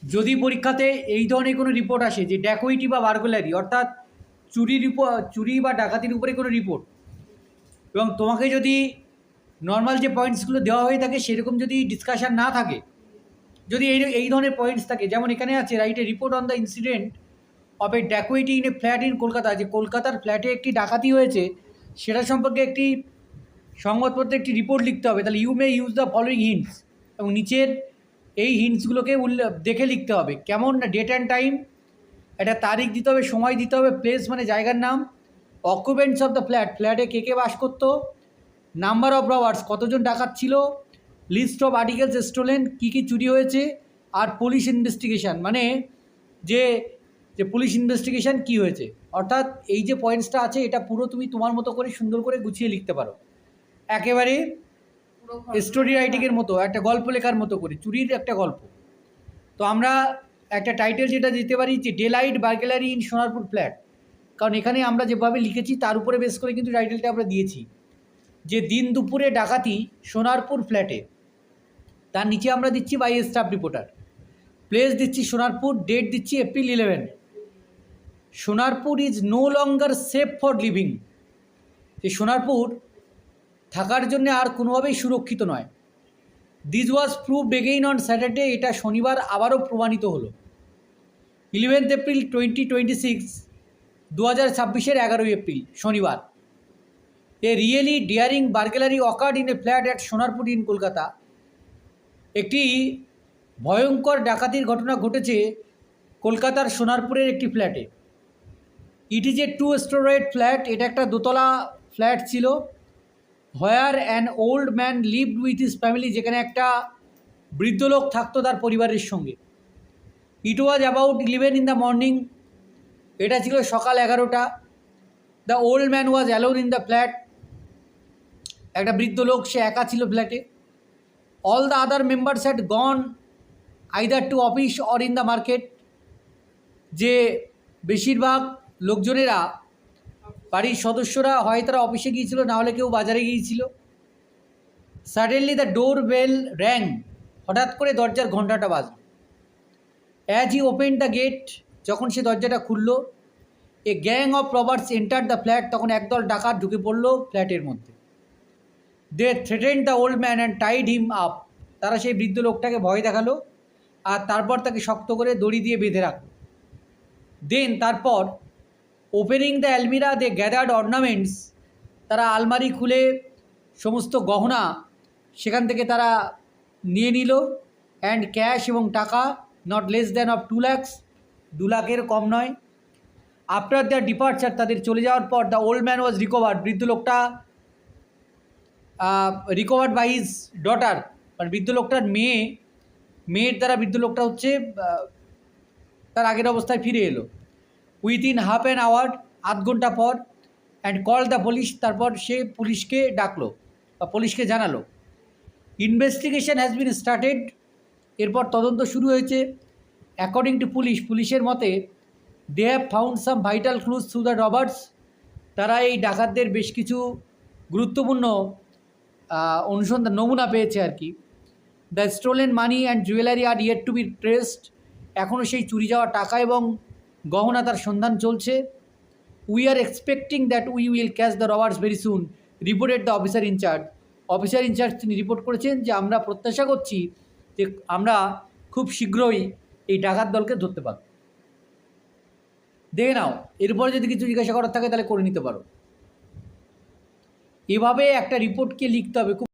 যদি পরীক্ষাতে এই ধরনের কোনো রিপোর্ট আসে যে ড্যাকোইটি বা বার্গলারি অর্থাৎ চুরি বা ডাকাতির উপরে কোনো রিপোর্ট, এবং তোমাকে যদি নর্মাল যে পয়েন্টসগুলো দেওয়া হয়ে থাকে সেরকম যদি ডিসকাশান না থাকে, যদি এই ধরনের পয়েন্টস থাকে, যেমন এখানে আছে right a report on the incident of a dacoity in a flat in Kolkata, যে কলকাতার ফ্ল্যাটে একটি ডাকাতি হয়েছে সেটা সম্পর্কে একটি সংবাদপত্রে একটি রিপোর্ট লিখতে হবে, তাহলে you may use the following hints, এবং নিচের এই হিন্টসগুলোকে দেখে লিখতে হবে। কেমন না, ডেট অ্যান্ড টাইম, একটা তারিখ দিতে হবে, সময় দিতে হবে, প্লেস মানে জায়গার নাম, অকুপেন্টস অফ দ্য ফ্ল্যাট, ফ্ল্যাটে কে কে বাস করতো, নাম্বার অফ রবার্স কতজন ডাকাত ছিল, লিস্ট অফ আর্টিকেলস স্টোলেন কী কী চুরি হয়েছে, আর পুলিশ ইনভেস্টিগেশন মানে যে যে পুলিশ ইনভেস্টিগেশন কী হয়েছে। অর্থাৎ এই যে পয়েন্টসটা আছে এটা পুরো তুমি তোমার মতো করে সুন্দর করে গুছিয়ে লিখতে পারো, একেবারে স্টোরি রাইটিংয়ের মতো, একটা গল্প লেখার মতো করে, চুরির একটা গল্প। তো আমরা একটা টাইটেল যেটা দিতে পারি যে daylight burglary in Sonarpur flat, কারণ এখানে আমরা যেভাবে লিখেছি তার উপরে বেস করে কিন্তু টাইটেলটা আমরা দিয়েছি যে দিন দুপুরে ডাকাতি সোনারপুর ফ্ল্যাটে। তার নিচে আমরা দিচ্ছি বাই স্টাফ রিপোর্টার, প্লেস দিচ্ছি সোনারপুর, ডেট দিচ্ছি April 11। Sonarpur is no longer safe for living, যে সোনারপুর থাকার জন্য আর কোনোভাবেই সুরক্ষিত নয়। This was proved again on Saturday, এটা শনিবার আবারও প্রমাণিত হলো। 11 এপ্রিল 2026, 2026-এর 11 এপ্রিল শনিবার। A really daring burglary occurred in a flat at Sonarpur in Kolkata, একটি ভয়ঙ্কর ডাকাতির ঘটনা ঘটেছে কলকাতার সোনারপুরের একটি ফ্ল্যাটে। It is a 2-storied flat, এটা একটা দোতলা ফ্ল্যাট ছিল। Where an old man lived with his family, যেখানে একটা বৃদ্ধ লোক থাকতো তার পরিবারের সঙ্গে। It was about 11 in the morning, এটা ছিল সকাল 11টা। The old man was alone in the flat, একটা বৃদ্ধ লোক, সে একা ছিল ফ্ল্যাটে। All the other members had gone either to office or in the market, যে বেশিরভাগ লোকজনেরা, বাড়ির সদস্যরা হয় তারা অফিসে গিয়েছিল, না হলে কেউ বাজারে গিয়েছিল। Suddenly the door bell rang, হঠাৎ করে দরজার ঘণ্টাটা বাজল। As he open the gate, যখন সে দরজাটা খুলল, a gang of robbers enter the flat, তখন একদল ডাকাত ঢুকে পড়ল ফ্ল্যাটের মধ্যে। They threatened the old man and tied him up, তারা সেই বৃদ্ধ লোকটাকে ভয় দেখালো আর তারপর তাকে শক্ত করে দড়ি দিয়ে বেঁধে রাখলো। দেন তারপর opening the almirah they gathered ornaments, তারা আলমারি খুলে সমস্ত গহনা সেখান থেকে তারা নিয়ে নিল। অ্যান্ড ক্যাশ, এবং টাকা, not less than of 2 lakhs, 2 লাখের কম নয়। আফটার দ্য ডিপার্চার, তাদের চলে যাওয়ার পর, the old man was recovered, বৃদ্ধ লোকটা রিকভার্ড বাই হিজ ডটার, মানে বৃদ্ধ লোকটার মেয়ের দ্বারা বৃদ্ধ লোকটা হচ্ছে তার আগের অবস্থায় ফিরে এলো। উইথিন হাফ অ্যান আওয়ার, আধ ঘন্টা পর। অ্যান্ড কল দ্য পুলিশ, তারপর সে পুলিশকে ডাকলো বা পুলিশকে জানালো। ইনভেস্টিগেশন হ্যাজ বিন স্টার্টেড, এরপর তদন্ত শুরু হয়েছে। অ্যাকর্ডিং টু পুলিশের মতে, they have found some vital clues through the robbers, তারা এই ডাকাতদের বেশ কিছু গুরুত্বপূর্ণ অনুসন্ধান নমুনা পেয়েছে আর কি। The stolen money and jewellery are yet to be traced, এখনও সেই চুরি যাওয়া টাকা এবং গহনা তার সন্ধান চলছে। We are expecting that we will catch the robbers very soon, reported the officer in charge. Officer in charge তিনি রিপোর্ট করেছেন যে আমরা প্রত্যাশা করছি যে আমরা খুব শীঘ্রই এই ডাকাত দলকে ধরতে পারব। দেখে নাও, এরপরে যদি কিছু জিজ্ঞাসা করার থাকে তাহলে করে নিতে পারো। এভাবে একটা রিপোর্টকে লিখতে হবে। খুব